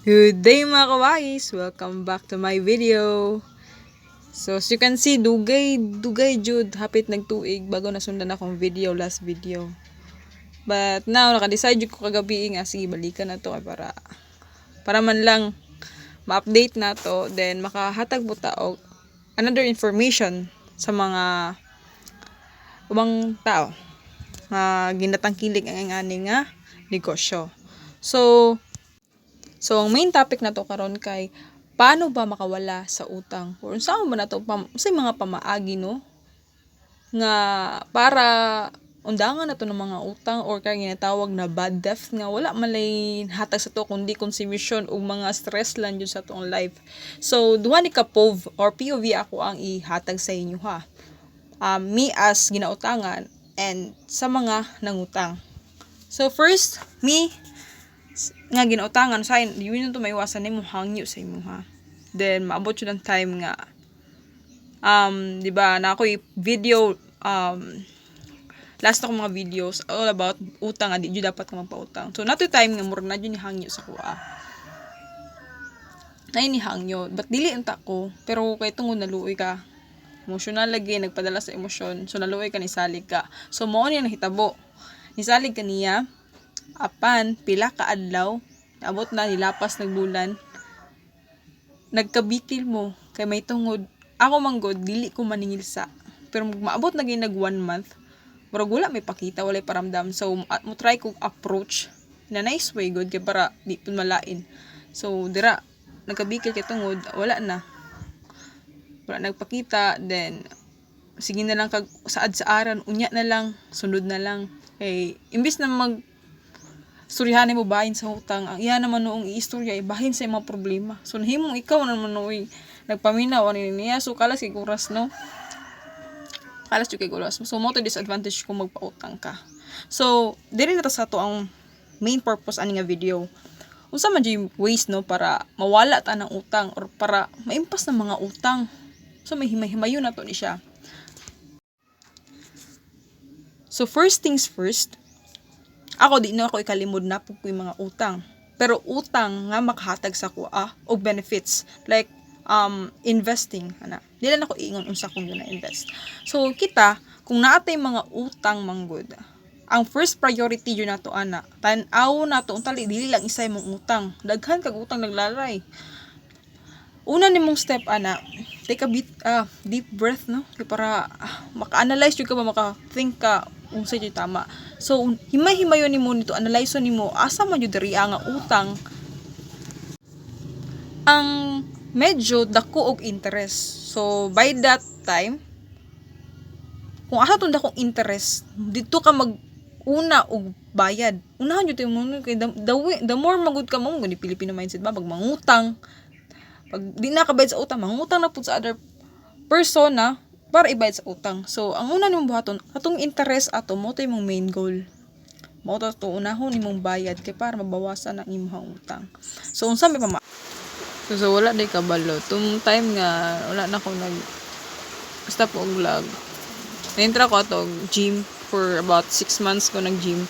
Good day mga kawais! Welcome back to my video. So as you can see, dugay jud hapit nagtuig bago nasundan akong last video. But now naka-decide jud ko kagabi nga sige balikan na to para man lang ma-update na to, then makahatag mo ta og another information sa mga ubang tao nga ginatangkilig ang ani nga negosyo. So, ang main topic na to karon kay paano ba makawala sa utang? Or saan ba na to sa mga pamaagi no? Nga para undangan na to ng mga utang or kaya ginatawag na bad debt nga wala malay hatag sa to kundi consumption o mga stress lang yun sa tong life. So, duha ni ka POV ako ang ihatag sa inyo ha. Me as ginautangan and sa mga nangutang. So, first, me nga ginautangan sa yun to maiwasan nimo hangyo sa imo ha. Then maabot jud ang time nga di ba na ako'y video last na ko mga videos all about utang nga di jud dapat ka magpautang. So nato time nga murag na jud ni hangyo sa kuha. Nay ni hangyo but dili unta ko pero kay tungod naluoy ka. Emotional lagi nagpadala sa emosyon. So naluoy ka ni salig ka. So mao ni nahitabo. Nisalig ka niya apan pila ka adlaw abot na nilapas nagbulan nagkabitil mo kay may tungod ako manggod dili ko maningilsa pero maabot na gyud nag 1 month murag wala may pakita walay paramdam so mo try kog approach na nice way good kay para di pud malain so dira nagkabikil kay tungod wala nagpakita then sige na lang kag saad sa aran unya na lang sunod na lang kay imbis na istoryahan mo bahin sa utang ang iya naman noong iistorya bahin sa mga problema so nahimong ikaw naman noong nagpaminaw ani niya so kalas kay kuras no kalas jud kay kuras so mo to disadvantage kung magpautang ka so dili na ta sa to ang main purpose ani nga video unsa man jud ways no para mawala ta ng utang or para maimpas ng mga utang so may himayon na to ni siya so first things first ako di na ako ikalimod na po yung mga utang. Pero utang nga makahatag sa ko og benefits like investing ana. Dili na ako ingon unsa kung na invest. So kita kung naatay mga utang manggod. Ang first priority yun nato ana. Tan-aw nato untali dili lang isa imong utang. Daghan kag utang naglalay. Una nimong step ana, take a deep breath no kay para maka-analyze jud ka ba maka-think ka unsa jud tama. So himay-himayon nimo nito analyze nimo asa man jud diri nga utang ang medyo dako og interest. So by that time kung asa tong dakong interest dito ka mag-una og bayad. Unahan jud mo kay the more magud ka mo ni Filipino mindset ba pag mangutang pag di na ka bayad sa utang mangutang na pud sa other person para ibayad sa utang. So, ang una nimong buhaton, atong interest ato, mo to imong main goal. Mo to unahon imong bayad kay para mabawasan ang imong utang. So, unsa may So, wala day kabalo. Tung time nga, wala na ako stop og vlog. Na-entra ko ato gym for about 6 months ko nag-gym.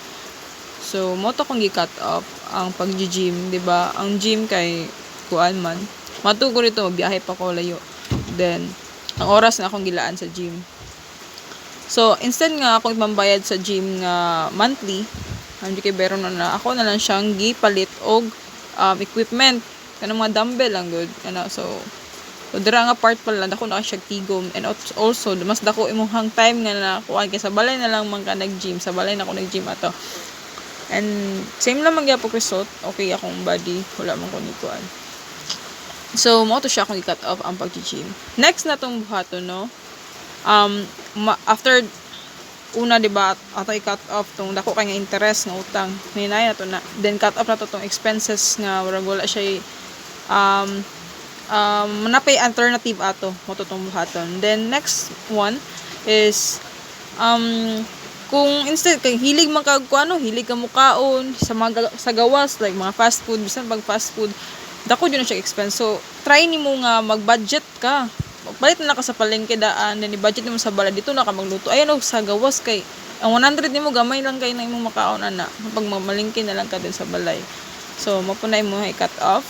So, mo to kong gi-cut off ang pag-gym, di ba? Ang gym kay kuan man. Matugo rito, biyahe pa ko layo. Then, ang oras na akong gilaan sa gym. So, instead nga akong ipambayad sa gym nga monthly, ang kay Beron na ako na lang siyang gipalit og equipment. Kanang mga dumbbell lang good. So dira nga part pala dako na siya tigom and also mas dako imong time nga na kuan kay sa balay na lang man ka nag-gym. Sa balay na ako nag-gym ato. And same lang magyapon result. Okay akong body, wala man ko ni kuan. So, mo to siya kung i-cut off ang pag-gym. Next na tong buhaton, no? After una, diba, ato i-cut off tong dako kay nga interest nga utang. Ninay na to na. Then, cut off na to tong expenses nga wala siya manapay alternative ato mo to tong buhaton. Then, next one is kung instead kay hilig man kag hilig ka mukaon sa gawas like mga fast food, bisan pag fast food dako jud na siya expense. So, try nimo nga mag-budget ka. Palit na ka sa palengke daan, then i-budget nimo sa balay dito na ka magluto. Ayun sa gawas kay ang 100 nimo gamay lang kay na imong makaon ana. Pag mamalingke na lang ka din sa balay. So, mapunay mo i-cut off.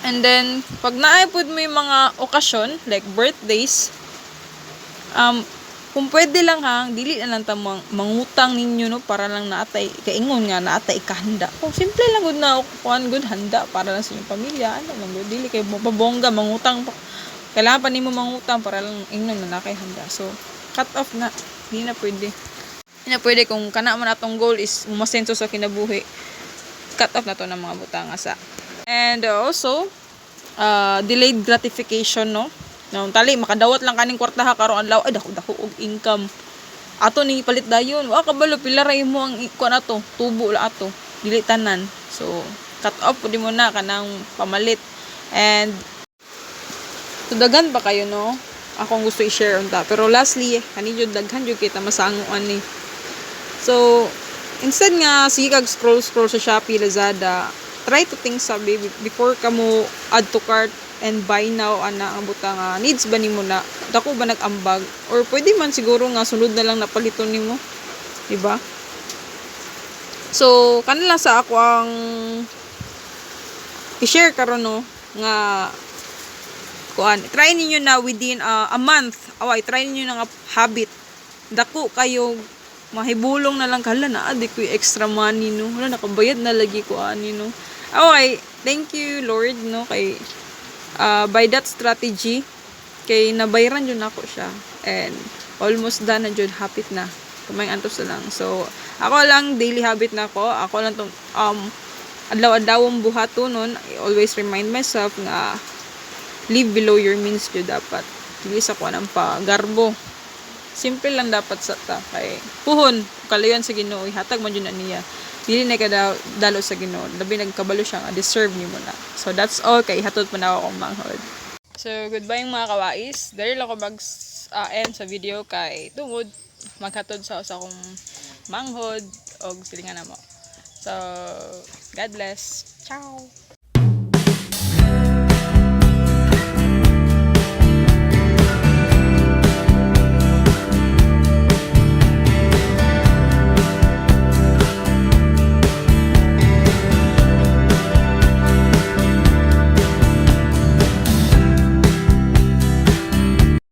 And then pag naaypod mo yung mga okasyon like birthdays, kung pwede lang ha, dili na lang ta mangutang ninyo no para lang naatay kaingon nga naatay ikahanda. Kung simple lang gud na kuan good handa para lang sa inyong pamilya, ano man gud dili kay mapabongga mangutang pa. Kailangan pa nimo mangutang para lang ingnon na nakay handa. So cut off na, hindi na pwede. Hindi na pwede kung kana man atong goal is umasenso sa kinabuhi. Cut off na to ng mga butanga sa. And also, delayed gratification, no? No, tali makadawat lang kaning kwarta ha karon adlaw ay dako og income. Ato ni palit dayon. Wa kabalo pila ra mo ang kuan ato, tubo la ato. Dili tanan. So, cut off pud mo na kanang pamalit. And tudagan pa kayo, no? Akong gusto i-share unta. Pero lastly, kanino daghan jud kita masanguan ni. So, instead nga sige kag scroll sa Shopee, Lazada, try to think sabi before ka mo add to cart and buy now ana ang butang needs ba nimo na dako ba nag-ambag or pwede man siguro nga sunod na lang napaliton nimo, di ba? So kanila sa ako ang i-share karon, no, nga kuan try ninyo na within a month try ninyo na nga habit dako kayo mahibulong na lang kala na adi ko extra money, no, wala nakabayad na lagi ko ani, no. Okay, thank you Lord, no, kay by that strategy kay nabayran yun ako siya and almost done na jud, hapit na kamay antos na lang. So ako lang daily habit na ako lang tong adlaw-adlawong buhatonon. I always remind myself nga live below your means jud dapat, dili sa kuan ang pagarbo. Simple lang dapat sa ta kay puhon kalayon sa Ginoo ihatag man jud na niya, dili na dalo sa Ginoo, labi nagkabalo siya nga deserve nimo na. So that's all, kay hatod pa na ako akong manghod. So goodbye mga kawais, dahil ako end sa video kay tungod maghatod sa akong manghod og silingan na mo. So God bless, ciao.